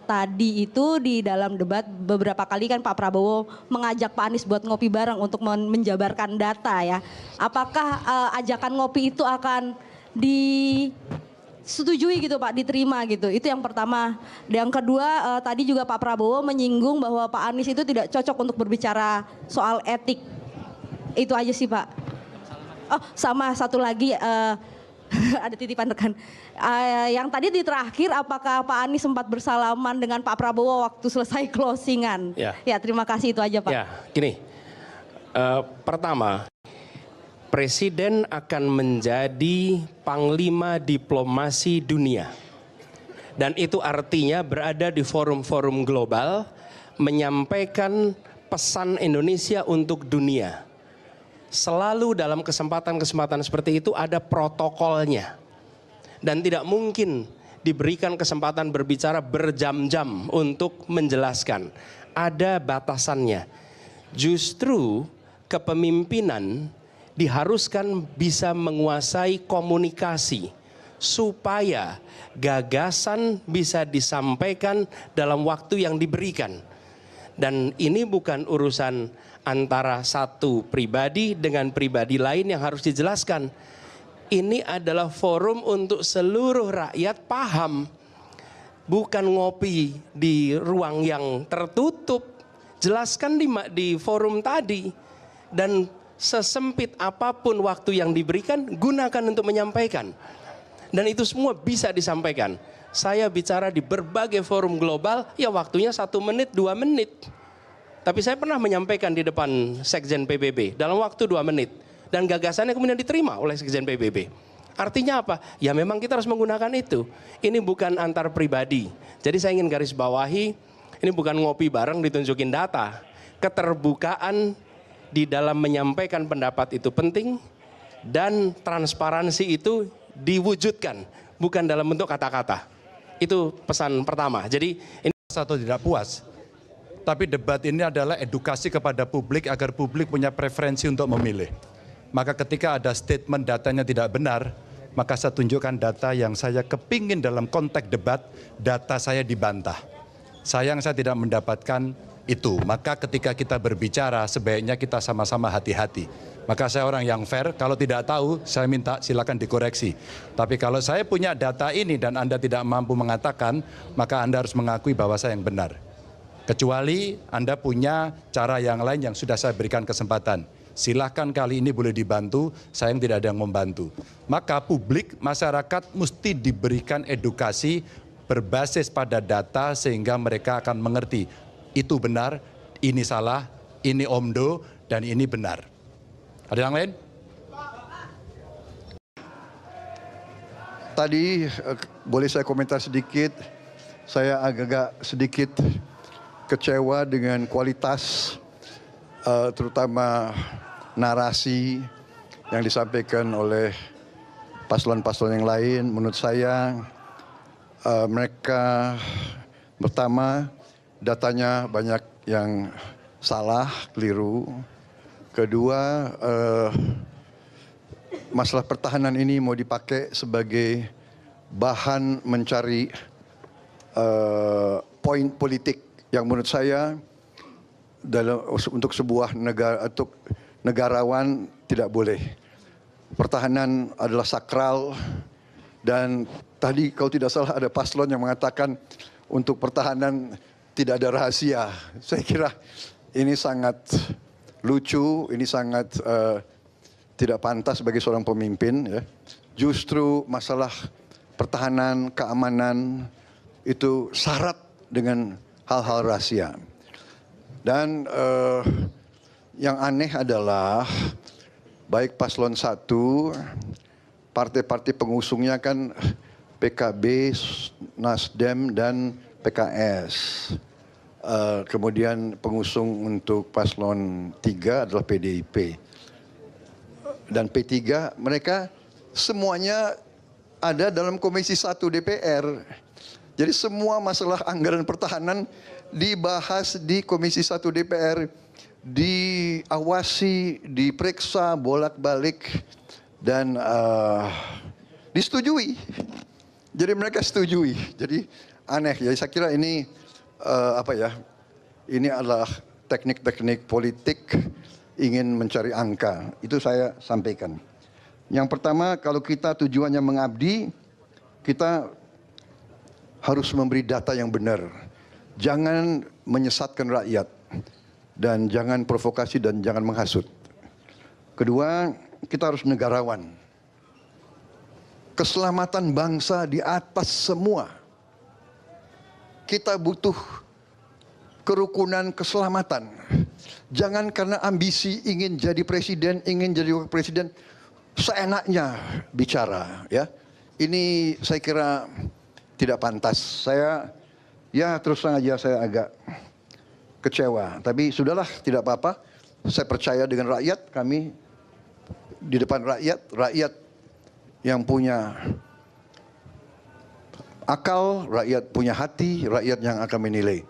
Tadi itu di dalam debat beberapa kali kan Pak Prabowo mengajak Pak Anies buat ngopi bareng untuk menjabarkan data ya. Apakah ajakan ngopi itu akan disetujui gitu Pak, diterima gitu? Itu yang pertama. Yang kedua tadi juga Pak Prabowo menyinggung bahwa Pak Anies itu tidak cocok untuk berbicara soal etik. Itu aja sih Pak. Oh sama satu lagi ada titipan rekan. Yang tadi di terakhir, apakah Pak Anies sempat bersalaman dengan Pak Prabowo waktu selesai closingan? Ya, terima kasih, itu aja Pak. Ya, gini. Pertama, Presiden akan menjadi panglima diplomasi dunia. Dan itu artinya berada di forum-forum global, menyampaikan pesan Indonesia untuk dunia. Selalu dalam kesempatan-kesempatan seperti itu ada protokolnya. Dan tidak mungkin diberikan kesempatan berbicara berjam-jam untuk menjelaskan. Ada batasannya. Justru kepemimpinan diharuskan bisa menguasai komunikasi. Supaya gagasan bisa disampaikan dalam waktu yang diberikan. Dan ini bukan urusan antara satu pribadi dengan pribadi lain yang harus dijelaskan. Ini adalah forum untuk seluruh rakyat paham. Bukan ngopi di ruang yang tertutup. Jelaskan di forum tadi. Dan sesempit apapun waktu yang diberikan, gunakan untuk menyampaikan. Dan itu semua bisa disampaikan. Saya bicara di berbagai forum global, ya waktunya 1 menit, 2 menit. Tapi saya pernah menyampaikan di depan Sekjen PBB dalam waktu 2 menit. Dan gagasannya kemudian diterima oleh Sekjen PBB. Artinya apa? Ya memang kita harus menggunakan itu. Ini bukan antar pribadi. Jadi saya ingin garis bawahi, ini bukan ngopi bareng ditunjukin data. Keterbukaan di dalam menyampaikan pendapat itu penting. Dan transparansi itu diwujudkan. Bukan dalam bentuk kata-kata. Itu pesan pertama. Jadi ini atau tidak puas. Tapi debat ini adalah edukasi kepada publik agar publik punya preferensi untuk memilih. Maka ketika ada statement datanya tidak benar, maka saya tunjukkan data yang saya kepingin dalam konteks debat, data saya dibantah. Sayang saya tidak mendapatkan itu. Maka ketika kita berbicara, sebaiknya kita sama-sama hati-hati. Maka saya orang yang fair, kalau tidak tahu saya minta silakan dikoreksi. Tapi kalau saya punya data ini dan Anda tidak mampu mengatakan, maka Anda harus mengakui bahwa saya yang benar. Kecuali Anda punya cara yang lain yang sudah saya berikan kesempatan. Silahkan kali ini boleh dibantu, sayang tidak ada yang membantu. Maka publik, masyarakat mesti diberikan edukasi berbasis pada data sehingga mereka akan mengerti. Itu benar, ini salah, ini omdo, dan ini benar. Ada yang lain? Tadi boleh saya komentar sedikit, saya agak sedikit kecewa dengan kualitas terutama narasi yang disampaikan oleh paslon-paslon yang lain. Menurut saya mereka pertama datanya banyak yang salah, keliru. Kedua masalah pertahanan ini mau dipakai sebagai bahan mencari poin politik yang menurut saya untuk sebuah negara, untuk negarawan tidak boleh. Pertahanan adalah sakral dan tadi kalau tidak salah ada paslon yang mengatakan untuk pertahanan tidak ada rahasia. Saya kira ini sangat lucu, ini sangat tidak pantas bagi seorang pemimpin. Ya. Justru masalah pertahanan, keamanan itu syarat dengan hal-hal rahasia. Dan yang aneh adalah baik paslon 1, partai-partai pengusungnya kan PKB, Nasdem, dan PKS. Kemudian pengusung untuk paslon 3 adalah PDIP. Dan P3 mereka semuanya ada dalam Komisi 1 DPR. Jadi semua masalah anggaran pertahanan dibahas di Komisi 1 DPR, diawasi, diperiksa bolak-balik dan disetujui. Jadi mereka setujui. Jadi aneh. Jadi saya kira ini ini adalah teknik-teknik politik ingin mencari angka. Itu saya sampaikan. Yang pertama, kalau kita tujuannya mengabdi, kita harus memberi data yang benar. Jangan menyesatkan rakyat dan jangan provokasi dan jangan menghasut. Kedua, kita harus negarawan. Keselamatan bangsa di atas semua. Kita butuh kerukunan keselamatan. Jangan karena ambisi ingin jadi presiden, ingin jadi wakil presiden, seenaknya bicara, ya. Ini saya kira tidak pantas. Saya terus terang aja saya agak kecewa. Tapi sudahlah, tidak apa-apa. Saya percaya dengan rakyat, kami di depan rakyat yang punya akal, rakyat punya hati, rakyat yang akan menilai.